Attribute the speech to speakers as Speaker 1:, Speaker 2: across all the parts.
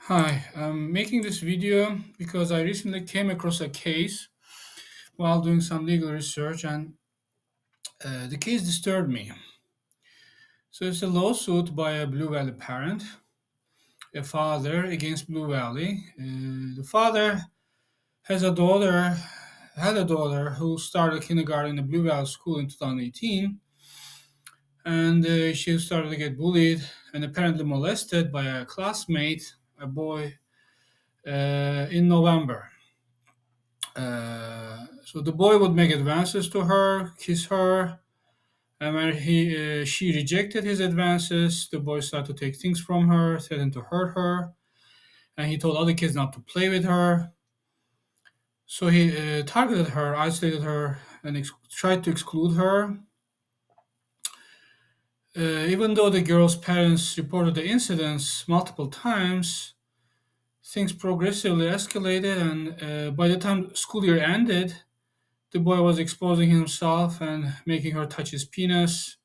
Speaker 1: Hi, I'm making this video because I recently came across a case while doing some legal research, and the case disturbed me. So it's a lawsuit by a Blue Valley parent, a father against Blue Valley. The father has a daughter, had a daughter who started kindergarten in the Blue Valley school in 2018, and she started to get bullied and apparently molested by a classmate, a boy, in November. So the boy would make advances to her, kiss her, and when she rejected his advances, the boy started to take things from her, threatened to hurt her, and he told other kids not to play with her. So he targeted her, isolated her, and tried to exclude her. Even though the girl's parents reported the incidents multiple times, things progressively escalated, and by the time school year ended, the boy was exposing himself and making her touch his penis.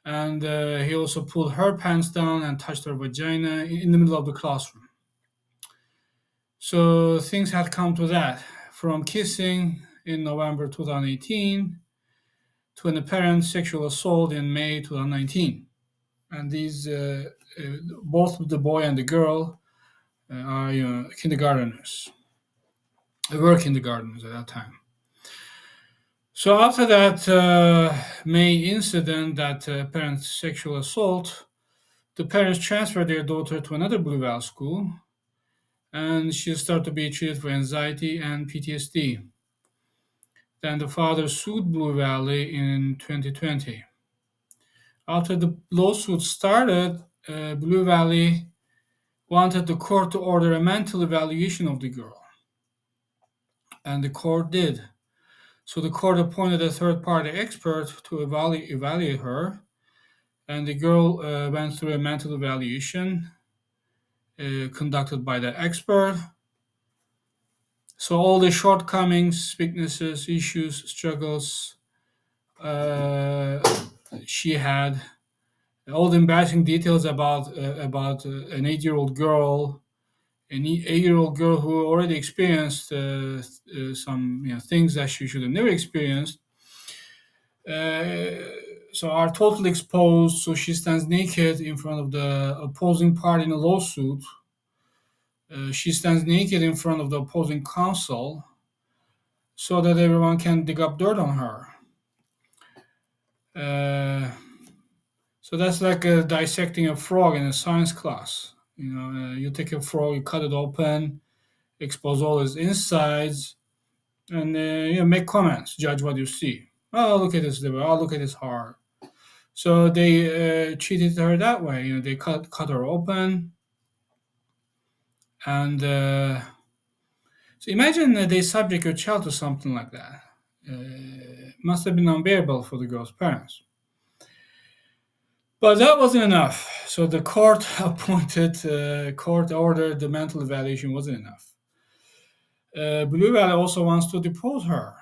Speaker 1: And he also pulled her pants down and touched her vagina in the middle of the classroom. So things had come to that, from kissing in November 2018 to an apparent sexual assault in May 2019. And these, both the boy and the girl, are kindergarteners. They were kindergarteners at that time. So after that May incident, that apparent sexual assault, the parents transferred their daughter to another Blue Valley school, and she started to be treated for anxiety and PTSD. Then the father sued Blue Valley in 2020. After the lawsuit started, Blue Valley wanted the court to order a mental evaluation of the girl, and the court did. So the court appointed a third-party expert to evaluate her, and the girl went through a mental evaluation conducted by the expert. So all the shortcomings, weaknesses, issues, struggles uh, she had, all the embarrassing details about an 8-year-old girl, an 8-year-old girl who already experienced some things that she should have never experienced. Uh, so are totally exposed. So she stands naked in front of the opposing party in a lawsuit. She stands naked in front of the opposing counsel so that everyone can dig up dirt on her. Uh, so that's like dissecting a frog in a science class. You take a frog, you cut it open, expose all its insides, and make comments, judge what you see. Oh, look at this liver. Oh, look at this heart. So they treated her that way. They cut her open, and so imagine that they subject your child to something like that. Must have been unbearable for the girl's parents. But that wasn't enough. So the court ordered the mental evaluation wasn't enough. Blue Valley also wants to depose her.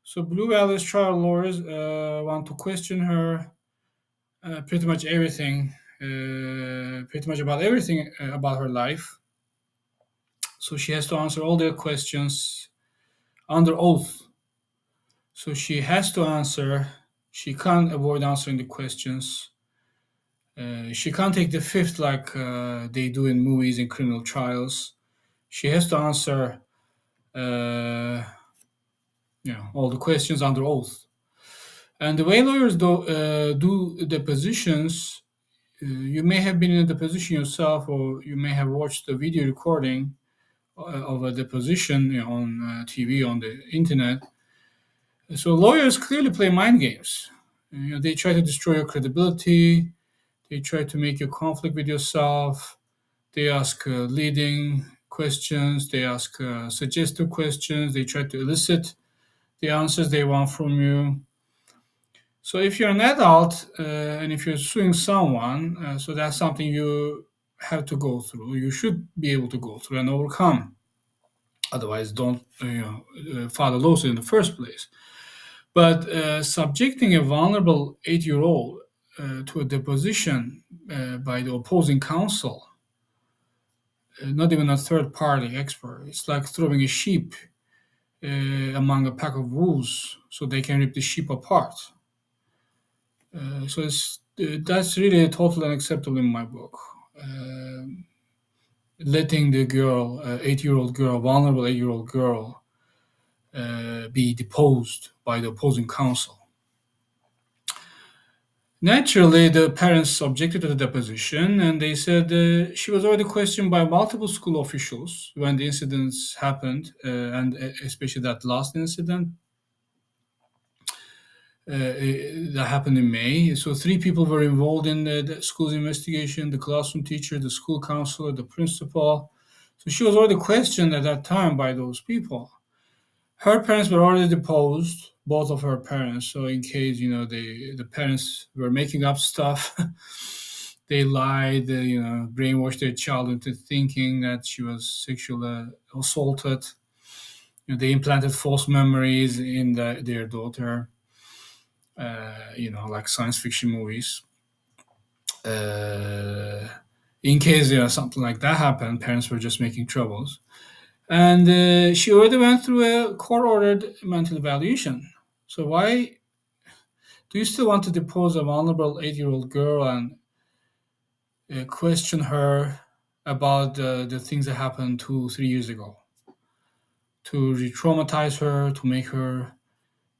Speaker 1: So Blue Valley's trial lawyers want to question her pretty much everything, pretty much about everything about her life. So she has to answer all their questions under oath. So she has to answer. She can't avoid answering the questions. She can't take the fifth like they do in movies and criminal trials. She has to answer, uh, all the questions under oath. And the way lawyers do depositions, you may have been in a deposition yourself, or you may have watched a video recording of a deposition on TV, on the internet. So lawyers clearly play mind games. They try to destroy your credibility. They try to make you conflict with yourself. They ask leading questions. They ask suggestive questions. They try to elicit the answers they want from you. So if you're an adult and if you're suing someone, so that's something you have to go through. You should be able to go through and overcome. Otherwise, don't file a lawsuit in the first place. But subjecting a vulnerable 8-year-old to a deposition by the opposing counsel, not even a third party expert. It's like throwing a sheep among a pack of wolves so they can rip the sheep apart. That's really totally unacceptable in my book. Uh, Letting the girl, 8-year-old girl, vulnerable 8-year-old girl, be deposed by the opposing counsel. Naturally, the parents objected to the deposition, and they said she was already questioned by multiple school officials when the incidents happened, and especially that last incident that happened in May. So 3 people were involved in the school's investigation: the classroom teacher, the school counselor, the principal. So she was already questioned at that time by those people. Her parents were already deposed, both of her parents. So in case the parents were making up stuff, they lied, brainwashed their child into thinking that she was sexually assaulted. They implanted false memories in their daughter. Like science fiction movies. Uh, in case something like that happened, parents were just making troubles. And she already went through a court-ordered mental evaluation. So why do you still want to depose a vulnerable 8-year-old girl and question her about the things that happened 2, 3 years ago? To re-traumatize her, to make her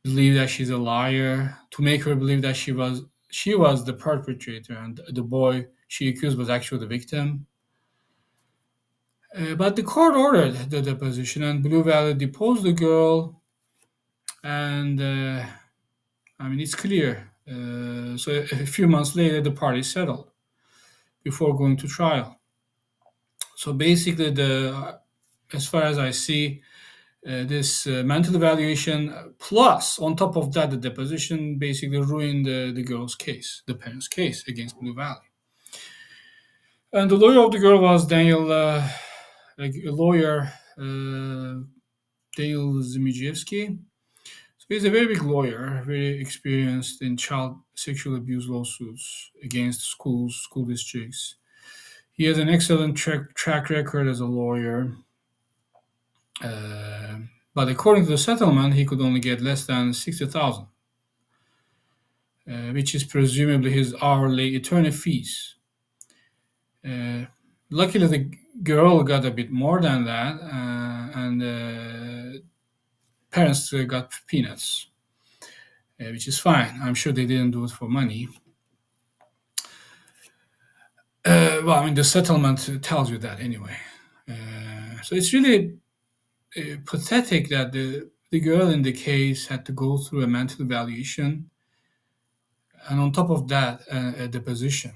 Speaker 1: believe that she's a liar, to make her believe that she was the perpetrator and the boy she accused was actually the victim. But the court ordered the deposition, and Blue Valley deposed the girl, and it's clear. So a few months later, the parties settled before going to trial. So basically, as far as I see, this mental evaluation plus on top of that the deposition basically ruined the girl's case, the parents' case against Blue Valley. And the lawyer of the girl was a lawyer, Daniel Zmijewski. So he's a very big lawyer, very experienced in child sexual abuse lawsuits against schools, school districts. He has an excellent track record as a lawyer. But according to the settlement, he could only get less than 60,000, which is presumably his hourly attorney fees. Luckily, the girl got a bit more than that, and parents got peanuts, which is fine. I'm sure they didn't do it for money. The settlement tells you that anyway. So it's really pathetic that the girl in the case had to go through a mental evaluation, and on top of that, a deposition.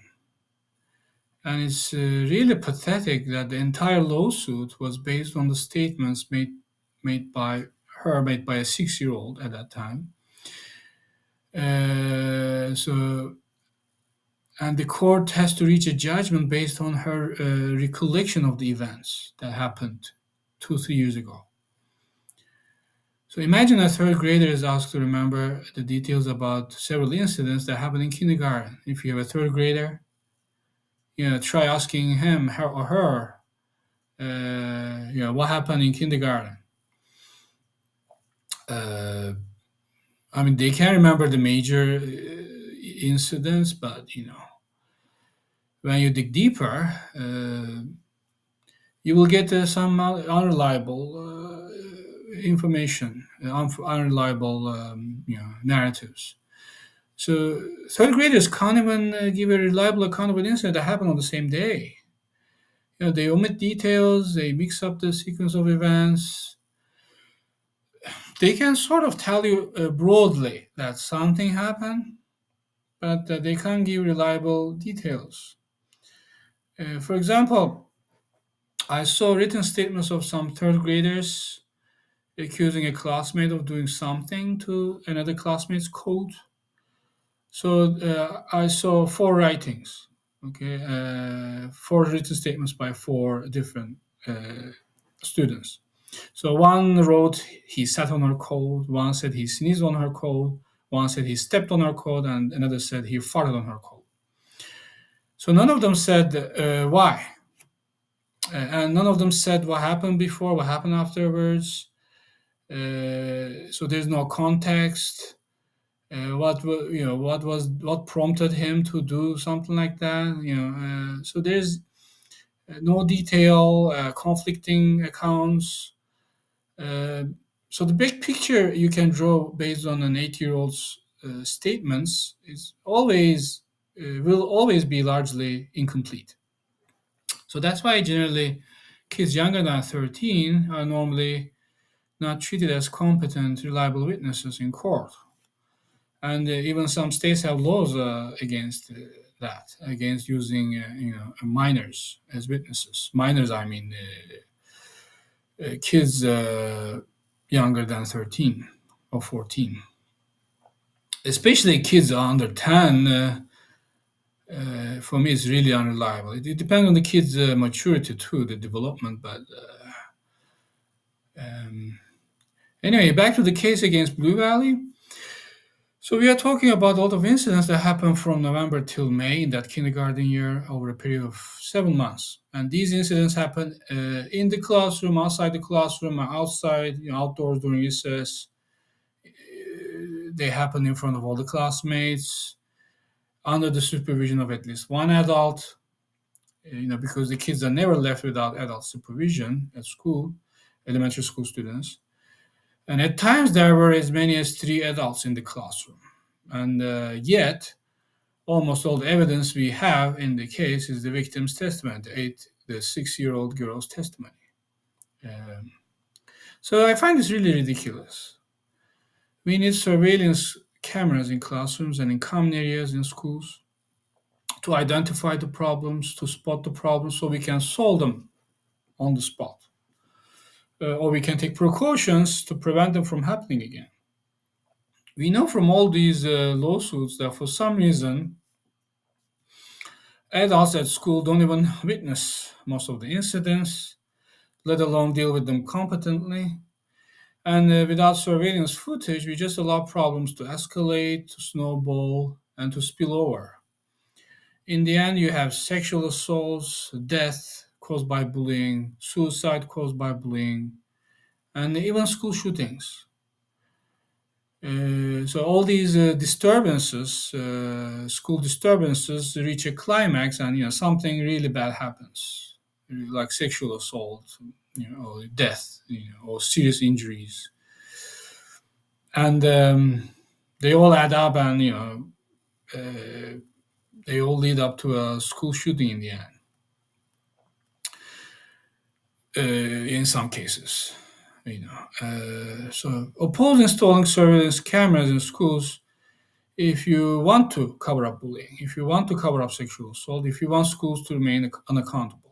Speaker 1: And it's really pathetic that the entire lawsuit was based on the statements made by a 6-year-old at that time. And the court has to reach a judgment based on her recollection of the events that happened 2, 3 years ago. So imagine a third grader is asked to remember the details about several incidents that happened in kindergarten. If you have a third grader, try asking him or her, what happened in kindergarten. They can remember the major incidents, but when you dig deeper, you will get some unreliable information, unreliable narratives. So third graders can't even give a reliable account of an incident that happened on the same day. They omit details, they mix up the sequence of events. They can sort of tell you broadly that something happened, but they can't give reliable details. For example, I saw written statements of some third graders accusing a classmate of doing something to another classmate's code. So I saw 4 writings, okay, 4 written statements by 4 different students. So one wrote he sat on her code, one said he sneezed on her code, one said he stepped on her code, and another said he farted on her code. So none of them said why. and none of them said what happened before, what happened afterwards. So there's no context. What prompted him to do something like that. So there's no detail, conflicting accounts. Uh, so the big picture you can draw based on an 8-year-old's statements is always will always be largely incomplete. So that's why generally kids younger than 13 are normally not treated as competent, reliable witnesses in court. And even some states have laws against that, against using minors as witnesses. Minors, I mean kids younger than 13 or 14. Especially kids under 10, for me, it's really unreliable. It depends on the kid's maturity too, the development. But anyway, back to the case against Blue Valley. So we are talking about a lot of incidents that happened from November till May in that kindergarten year over a period of 7 months. And these incidents happen in the classroom, outside the classroom, outside, outdoors during recess. They happen in front of all the classmates, under the supervision of at least one adult. Because the kids are never left without adult supervision at school, elementary school students. And at times there were as many as 3 adults in the classroom. And yet, almost all the evidence we have in the case is the victim's testimony, the 6-year-old girl's testimony. Um, so I find this really ridiculous. We need surveillance cameras in classrooms and in common areas in schools to identify the problems, to spot the problems so we can solve them on the spot. Or we can take precautions to prevent them from happening again. We know from all these lawsuits that for some reason, adults at school don't even witness most of the incidents, let alone deal with them competently. And without surveillance footage, we just allow problems to escalate, to snowball, and to spill over. In the end, you have sexual assaults, death caused by bullying, suicide caused by bullying, and even school shootings. So all these disturbances, school disturbances, reach a climax, and something really bad happens, like sexual assault, or death, or serious injuries, and they all add up, and they all lead up to a school shooting in the end. In some cases, so oppose installing surveillance cameras in schools if you want to cover up bullying, if you want to cover up sexual assault, if you want schools to remain unaccountable.